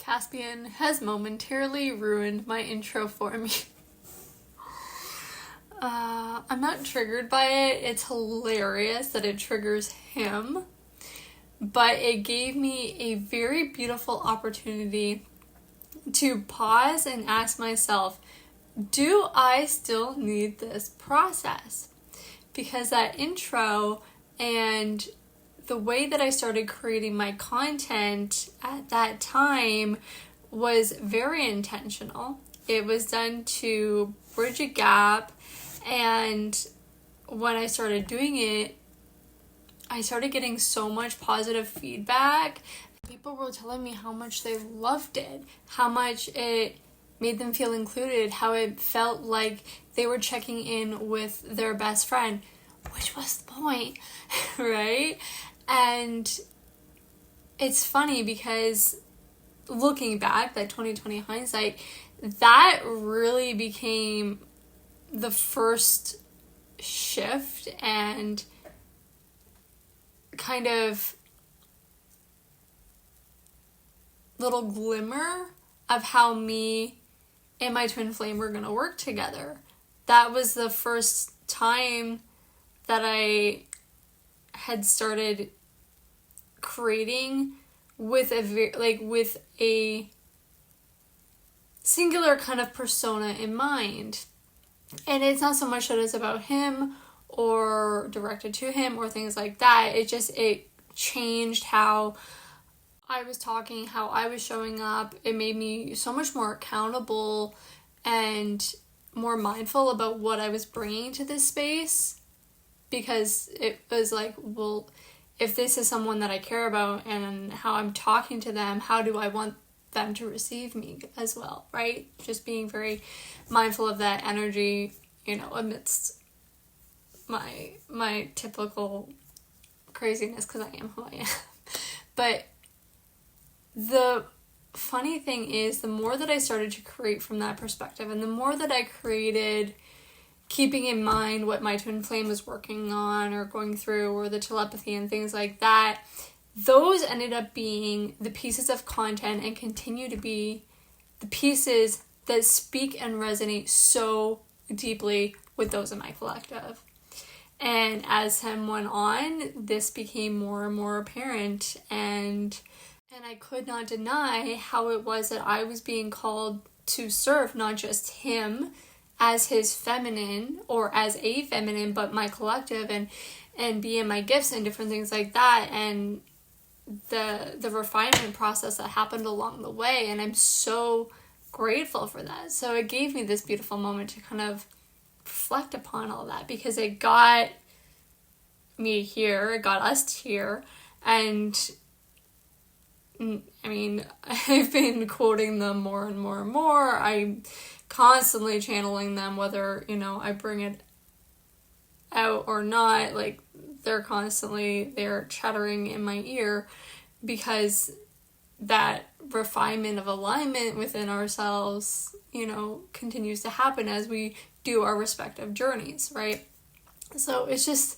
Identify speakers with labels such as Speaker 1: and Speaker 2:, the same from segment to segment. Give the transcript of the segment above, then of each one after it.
Speaker 1: Caspian has momentarily ruined my intro for me. I'm not triggered by it. It's hilarious that it triggers him. But it gave me a very beautiful opportunity to pause and ask myself, do I still need this process? Because that intro and the way that I started creating my content at that time was very intentional. It was done to bridge a gap, and when I started doing it, I started getting so much positive feedback. People were telling me how much they loved it, how much it made them feel included, how it felt like they were checking in with their best friend, which was the point, right? And it's funny because looking back, that 2020 hindsight, that really became the first shift and kind of little glimmer of how me and my twin flame were going to work together. That was the first time that I had started creating with a singular kind of persona in mind. And it's not so much that it's about him or directed to him or things like that. It changed how I was talking, how I was showing up. It made me so much more accountable and more mindful about what I was bringing to this space, because it was like, well, if this is someone that I care about and how I'm talking to them, how do I want them to receive me as well, right? Just being very mindful of that energy, amidst my typical craziness, because I am who I am. But the funny thing is, the more that I started to create from that perspective, and the more that I created keeping in mind what my twin flame was working on or going through, or the telepathy and things like that, those ended up being the pieces of content and continue to be the pieces that speak and resonate so deeply with those in my collective. And as time went on, this became more and more apparent, and I could not deny how it was that I was being called to serve not just him as his feminine or as a feminine, but my collective and be in my gifts and different things like that, and the refinement process that happened along the way. And I'm so grateful for that. So it gave me this beautiful moment to kind of reflect upon all that, because it got me here, it got us here. And I mean, I've been quoting them more and more and more. I'm constantly channeling them, whether, I bring it out or not. Like, they're chattering in my ear, because that refinement of alignment within ourselves, continues to happen as we do our respective journeys, right? So it's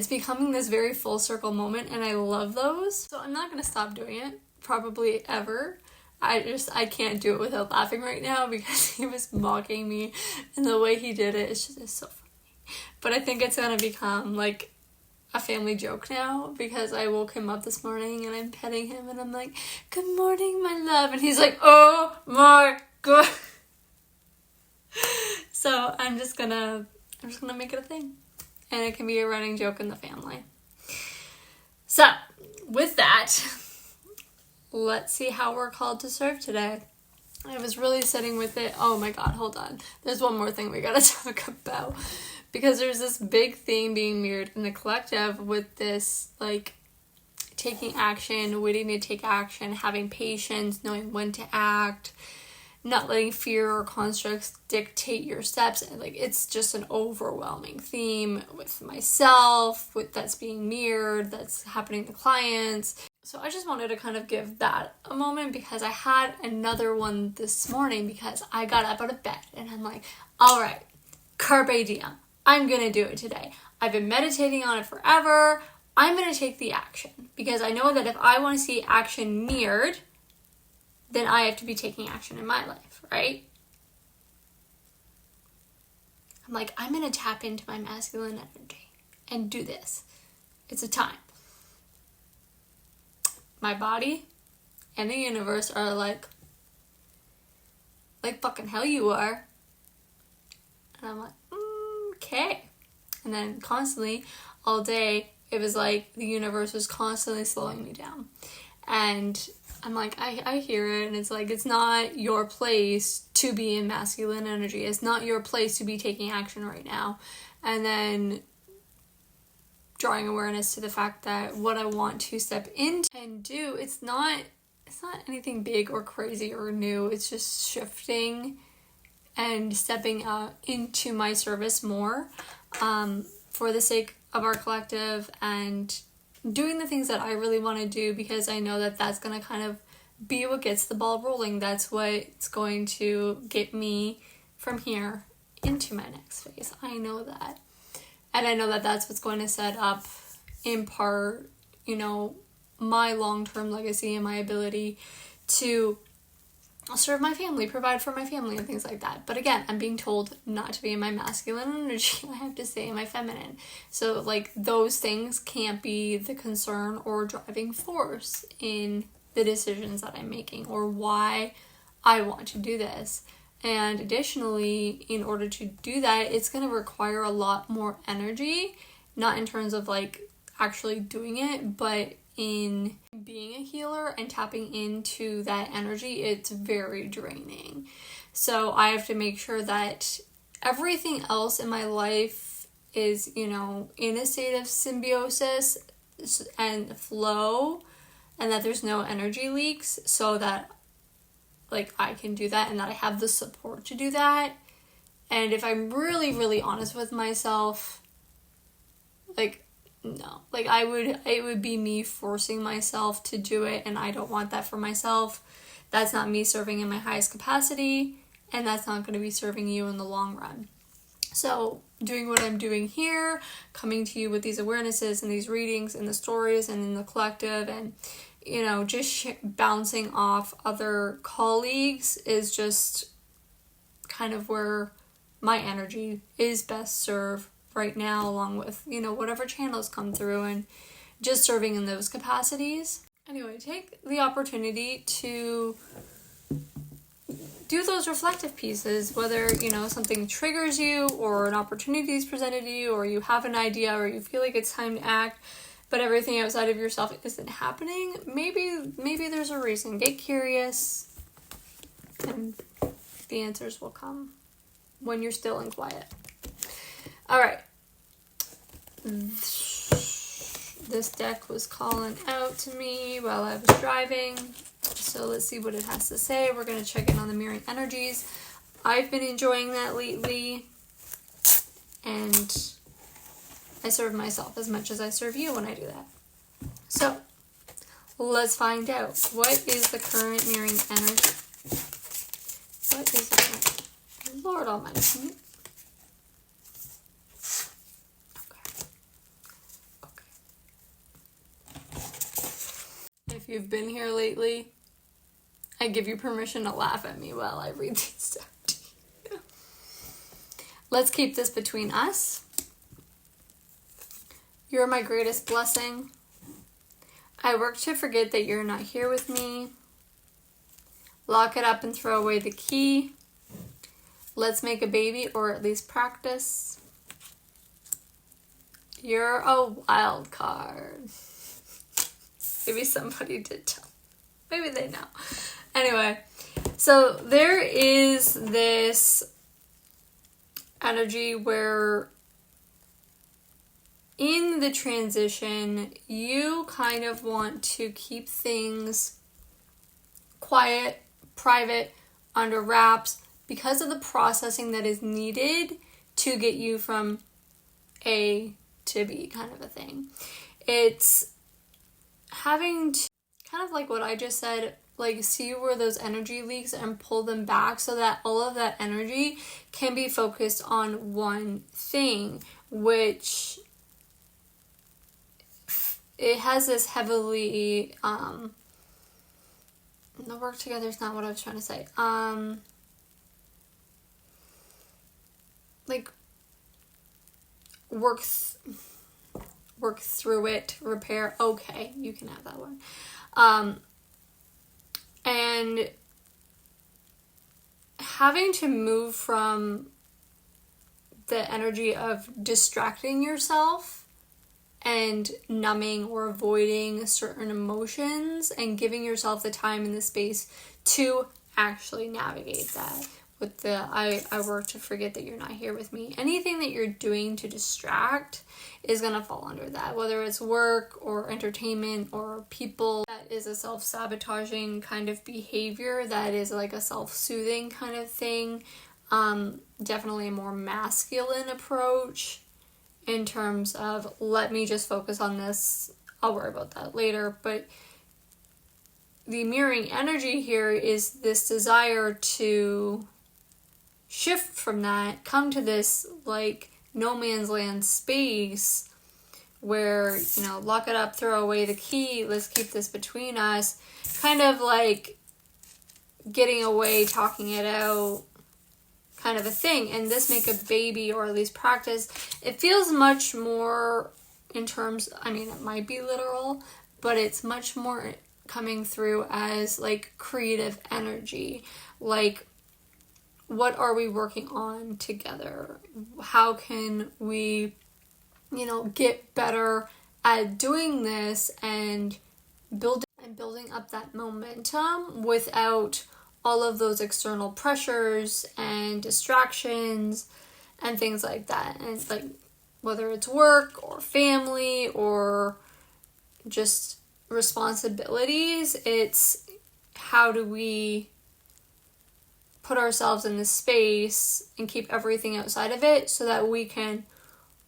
Speaker 1: becoming this very full circle moment, and I love those. So I'm not going to stop doing it, probably ever. I can't do it without laughing right now, because he was mocking me, and the way he did it, it's so funny. But I think it's going to become like a family joke now, because I woke him up this morning and I'm petting him and I'm like, "Good morning, my love," and he's like, "Oh my god." So I'm just gonna make it a thing, and it can be a running joke in the family. So with that, let's see how we're called to serve today. I was really sitting with it. Oh my god, hold on. There's one more thing we gotta talk about, because there's this big theme being mirrored in the collective with this, like, taking action, waiting to take action, having patience, knowing when to act, not letting fear or constructs dictate your steps. And like, it's just an overwhelming theme with myself, that's being mirrored, that's happening to clients. So I just wanted to kind of give that a moment, because I had another one this morning, because I got up out of bed and I'm like, all right, carpe diem. I'm gonna do it today. I've been meditating on it forever. I'm going to take the action, because I know that if I want to see action mirrored, then I have to be taking action in my life, right? I'm like, I'm going to tap into my masculine energy and do this. It's a time. My body and the universe are like fucking hell you are. And I'm like, okay. And then constantly, all day, it was like the universe was constantly slowing me down. And I'm like, I hear it, and it's like, it's not your place to be in masculine energy. It's not your place to be taking action right now. And then drawing awareness to the fact that what I want to step into and do, it's not anything big or crazy or new. It's just shifting and stepping out into my service more, for the sake of our collective, and doing the things that I really want to do, because I know that that's going to kind of be what gets the ball rolling. That's what's going to get me from here into my next phase. I know that. And I know that that's what's going to set up, in part, my long-term legacy and my ability to serve my family, provide for my family, and things like that. But again, I'm being told not to be in my masculine energy. I have to stay in my feminine. So, those things can't be the concern or driving force in the decisions that I'm making, or why I want to do this. And additionally, in order to do that, it's going to require a lot more energy, not in terms of actually doing it, but in being a healer and tapping into that energy. It's very draining. So I have to make sure that everything else in my life is, in a state of symbiosis and flow, and that there's no energy leaks, so that I can do that, and that I have the support to do that. And if I'm really, really honest with myself, no. It would be me forcing myself to do it, and I don't want that for myself. That's not me serving in my highest capacity, and that's not going to be serving you in the long run. So doing what I'm doing here, coming to you with these awarenesses and these readings and the stories and in the collective, and just bouncing off other colleagues, is just kind of where my energy is best served right now, along with, whatever channels come through, and just serving in those capacities. Anyway, take the opportunity to do those reflective pieces, whether, something triggers you, or an opportunity is presented to you, or you have an idea, or you feel like it's time to act, but everything outside of yourself isn't happening. Maybe there's a reason. Get curious, and the answers will come when you're still and quiet. All right. This deck was calling out to me while I was driving. So let's see what it has to say. We're going to check in on the mirroring energies. I've been enjoying that lately. And I serve myself as much as I serve you when I do that. So let's find out. What is the current mirroring energy? What is the current? Lord Almighty. If you've been here lately, I give you permission to laugh at me while I read these down to you. Let's keep this between us. You're my greatest blessing. I work to forget that you're not here with me. Lock it up and throw away the key. Let's make a baby, or at least practice. You're a wild card. Maybe somebody did tell. Maybe they know. Anyway, so there is this energy where in the transition, you kind of want to keep things quiet, private, under wraps, because of the processing that is needed to get you from A to B, kind of a thing. It's having to, kind of like what I just said, see where those energy leaks and pull them back, so that all of that energy can be focused on one thing, which it has this heavily, the work together is not what I was trying to say. Like, work through it, repair. Okay, you can have that one. And having to move from the energy of distracting yourself and numbing or avoiding certain emotions and giving yourself the time and the space to actually navigate that. With the I work to forget that you're not here with me. Anything that you're doing to distract is going to fall under that, whether it's work or entertainment or people. That is a self-sabotaging kind of behavior. That is like a self-soothing kind of thing. Definitely a more masculine approach in terms of, let me just focus on this, I'll worry about that later. But the mirroring energy here is this desire to shift from that, come to this like no man's land space where, you know, lock it up, throw away the key, let's keep this between us, kind of like getting away, talking it out kind of a thing. And this make a baby, or at least practice, it feels much more in terms, I mean, it might be literal, but it's much more coming through as like creative energy. Like, what are we working on together? How can we, you know, get better at doing this and building up that momentum without all of those external pressures and distractions and things like that. And like, whether it's work or family or just responsibilities, it's how do we put ourselves in this space and keep everything outside of it so that we can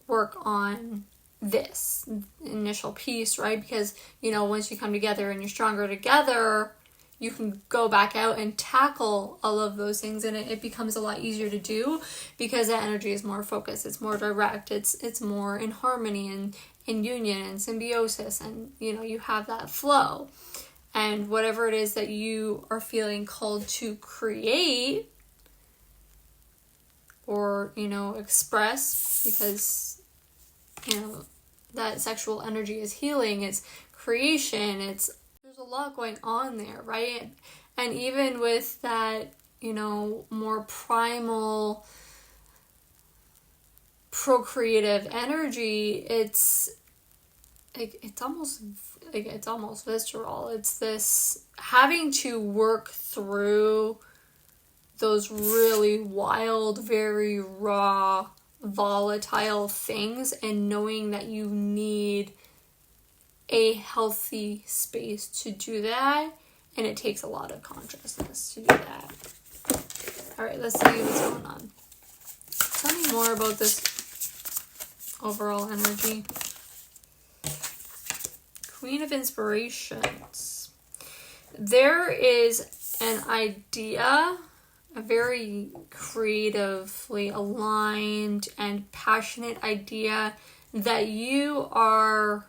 Speaker 1: work on this initial piece, right? Because, you know, once you come together and you're stronger together, you can go back out and tackle all of those things, and it becomes a lot easier to do because that energy is more focused, it's more direct, it's more in harmony and in union and symbiosis, and, you know, you have that flow. And whatever it is that you are feeling called to create or, you know, express, because, you know, that sexual energy is healing, it's creation, there's a lot going on there, right? And even with that, you know, more primal procreative energy, it's almost visceral. It's this having to work through those really wild, very raw, volatile things, and knowing that you need a healthy space to do that, and it takes a lot of consciousness to do that. Alright, let's see what's going on. Tell me more about this overall energy. Queen of Inspirations. There is an idea, a very creatively aligned and passionate idea that you are,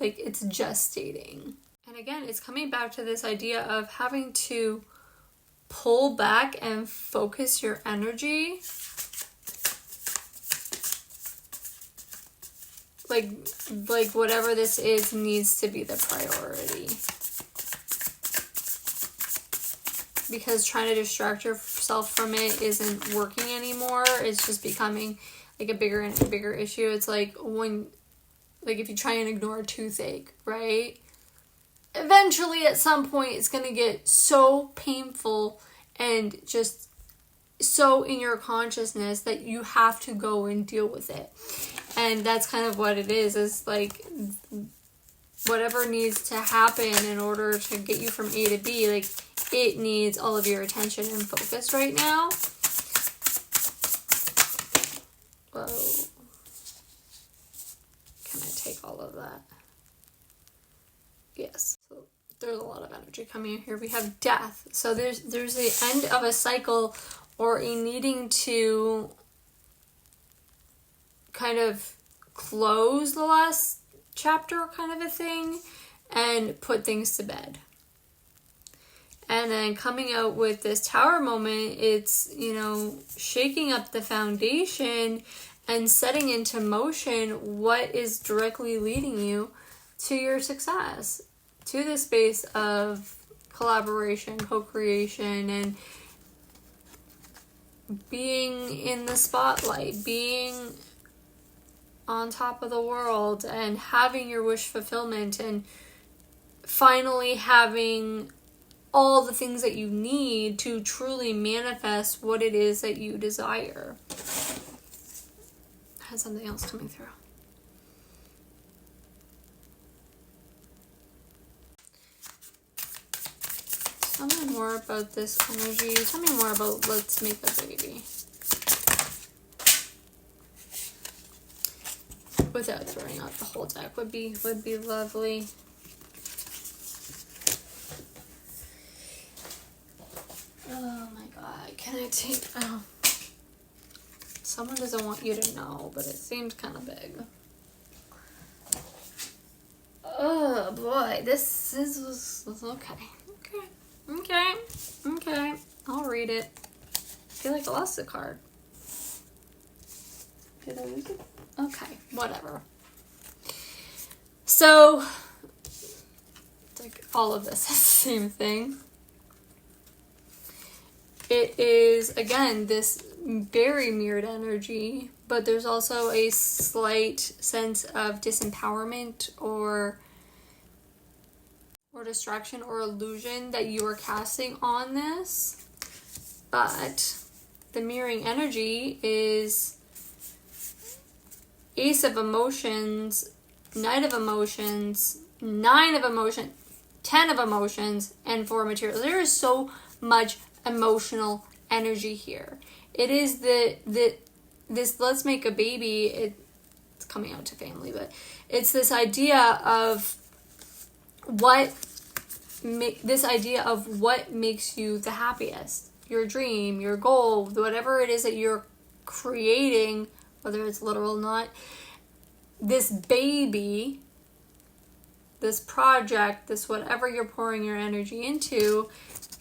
Speaker 1: like, it's gestating. And again, it's coming back to this idea of having to pull back and focus your energy. Like whatever this is needs to be the priority. Because trying to distract yourself from it isn't working anymore. It's just becoming like a bigger and a bigger issue. It's like if you try and ignore a toothache, right? Eventually at some point it's going to get so painful and just so in your consciousness that you have to go and deal with it. And that's kind of what it is like whatever needs to happen in order to get you from A to B, like it needs all of your attention and focus right now. Whoa. Can I take all of that? Yes. So there's a lot of energy coming in here. We have death. So there's the end of a cycle or a needing to kind of close the last chapter kind of a thing and put things to bed. And then coming out with this Tower moment, it's, you know, shaking up the foundation and setting into motion what is directly leading you to your success, to the space of collaboration, co-creation, and being in the spotlight, being on top of the world, and having your wish fulfillment, and finally having all the things that you need to truly manifest what it is that you desire. I had something else coming through. Tell me more about this energy. Tell me more about let's make a baby. Without throwing out the whole deck would be lovely. Oh my god, can I take... Oh. Someone doesn't want you to know, but it seems kind of big. Oh boy, this was okay. Okay. I'll read it. I feel like I lost the card. Did I lose it? Okay, whatever. So, like all of this is the same thing. It is, again, this very mirrored energy, but there's also a slight sense of disempowerment or distraction or illusion that you are casting on this. But the mirroring energy is Ace of Emotions, Knight of Emotions, 9 of Emotions, 10 of Emotions, and 4 of Materials. There is so much emotional energy here. It is this let's make a baby, it's coming out to family, but it's this idea of what makes you the happiest, your dream, your goal, whatever it is that you're creating, whether it's literal or not. This baby, this project, this whatever you're pouring your energy into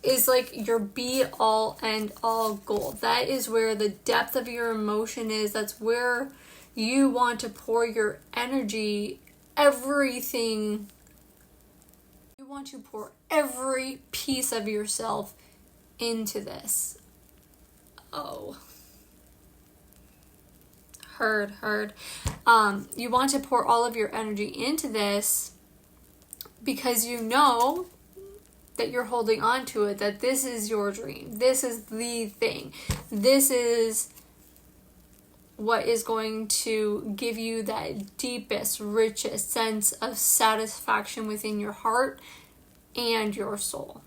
Speaker 1: is like your be all and all goal. That is where the depth of your emotion is. That's where you want to pour your energy, everything. You want to pour every piece of yourself into this. Oh. Heard. You want to pour all of your energy into this because you know that you're holding on to it, that this is your dream. This is the thing. This is what is going to give you that deepest, richest sense of satisfaction within your heart and your soul.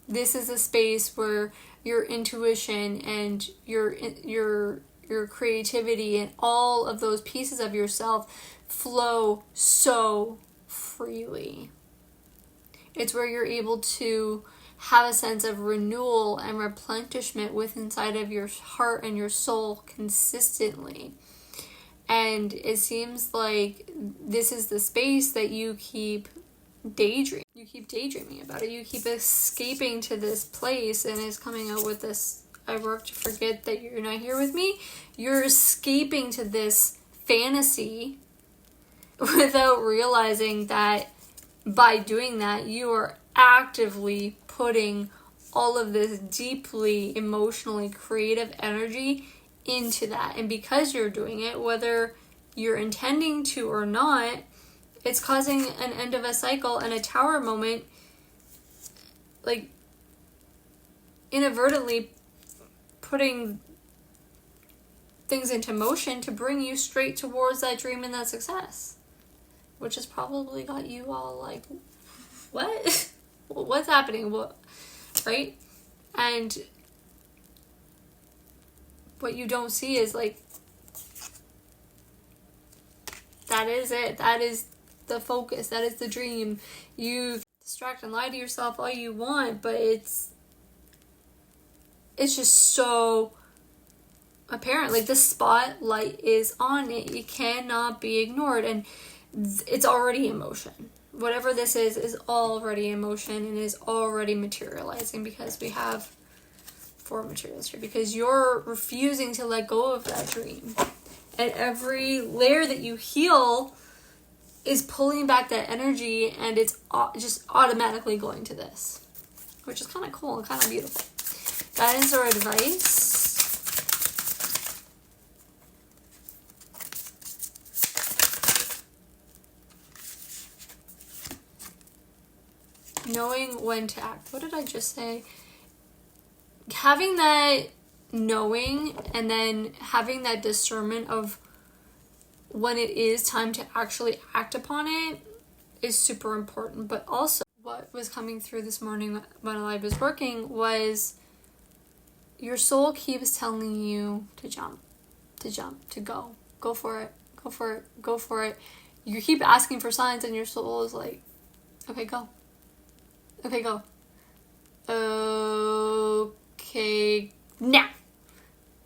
Speaker 1: This is a space where your intuition and your creativity and all of those pieces of yourself flow so freely. It's where you're able to have a sense of renewal and replenishment within inside of your heart and your soul consistently. And it seems like this is the space that you keep daydreaming. You keep daydreaming about it. You keep escaping to this place, and it's coming out with this, I work to forget that you're not here with me. You're escaping to this fantasy without realizing that by doing that, you are actively putting all of this deeply emotionally creative energy into that. And because you're doing it, whether you're intending to or not, it's causing an end of a cycle and a Tower moment, like inadvertently putting things into motion to bring you straight towards that dream and that success, which has probably got you all like, what? What's happening? What? Right? And what you don't see is like, that is it. That is the focus. That is the dream. You distract and lie to yourself all you want, but it's just so apparent. Like, the spotlight is on it. It cannot be ignored. And it's already emotion. Whatever this is already emotion and is already materializing, because we have 4 materials here, because you're refusing to let go of that dream. And every layer that you heal is pulling back that energy, and it's just automatically going to this, which is kind of cool and kind of beautiful. Guidance or advice? Knowing when to act. What did I just say? Having that knowing and then having that discernment of when it is time to actually act upon it is super important. But also, what was coming through this morning when I was working was your soul keeps telling you to jump, to go for it, go for it, go for it. You keep asking for signs, and your soul is like, okay, go. Okay, go. Okay, now.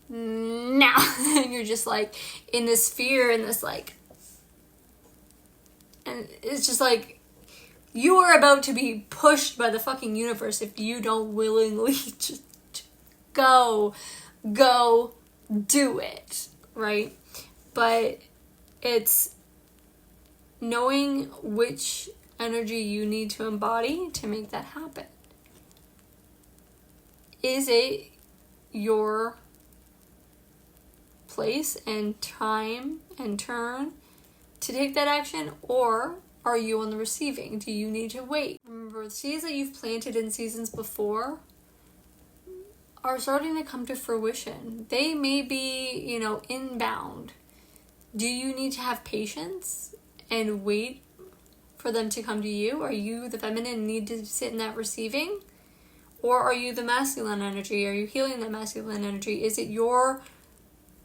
Speaker 1: And you're just like in this fear and this like, and it's just like you are about to be pushed by the fucking universe if you don't willingly just go do it, right? But it's knowing which energy you need to embody to make that happen. Is it your place and time and turn to take that action, or are you on the receiving? Do you need to wait? Remember, the seeds that you've planted in seasons before are starting to come to fruition. They may be, inbound. Do you need to have patience and wait for them to come to you? Are you the feminine, need to sit in that receiving? Or are you the masculine energy? Are you healing that masculine energy? Is it your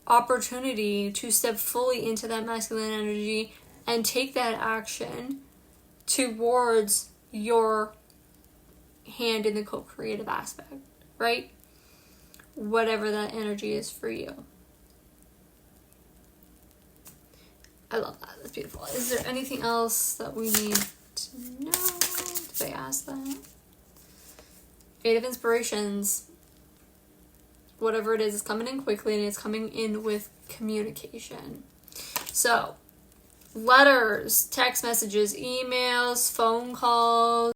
Speaker 1: opportunity to step fully into that masculine energy and take that action towards your hand in the co-creative aspect, right? Whatever that energy is for you. I love that. That's beautiful. Is there anything else that we need to know? Did I ask that? 8 of Inspirations. Whatever it is coming in quickly, and it's coming in with communication. So, letters, text messages, emails, phone calls,